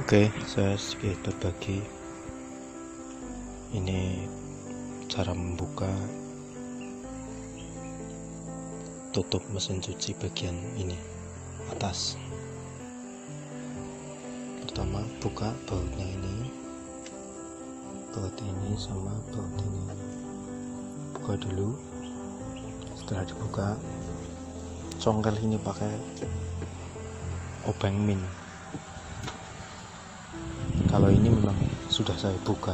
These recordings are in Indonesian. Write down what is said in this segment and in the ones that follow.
Oke, saya sedikit berbagi. Ini cara membuka tutup mesin cuci bagian ini atas. Pertama, buka bautnya ini, baut ini sama baut ini. Buka dulu. Setelah dibuka, congkel ini pakai obeng min. Kalau ini memang sudah saya buka,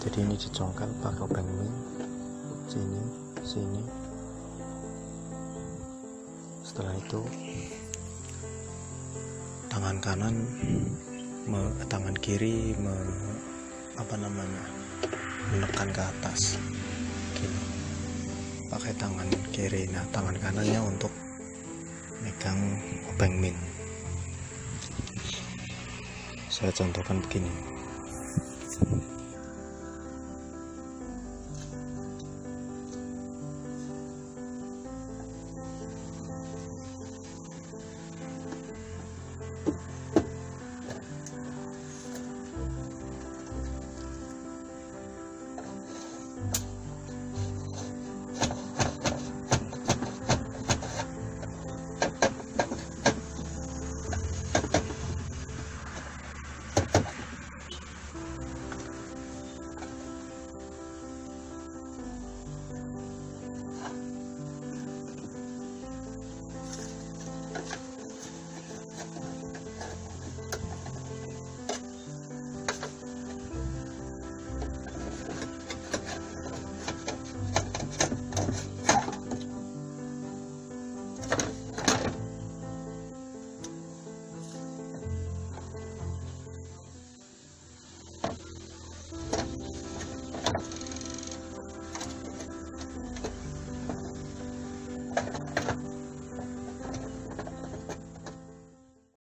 jadi ini dicongkel pakai obeng min, sini. Setelah itu tangan kanan, tangan kiri menekan ke atas, gini. Pakai tangan kiri, nah tangan kanannya untuk megang obeng min. Saya contohkan begini.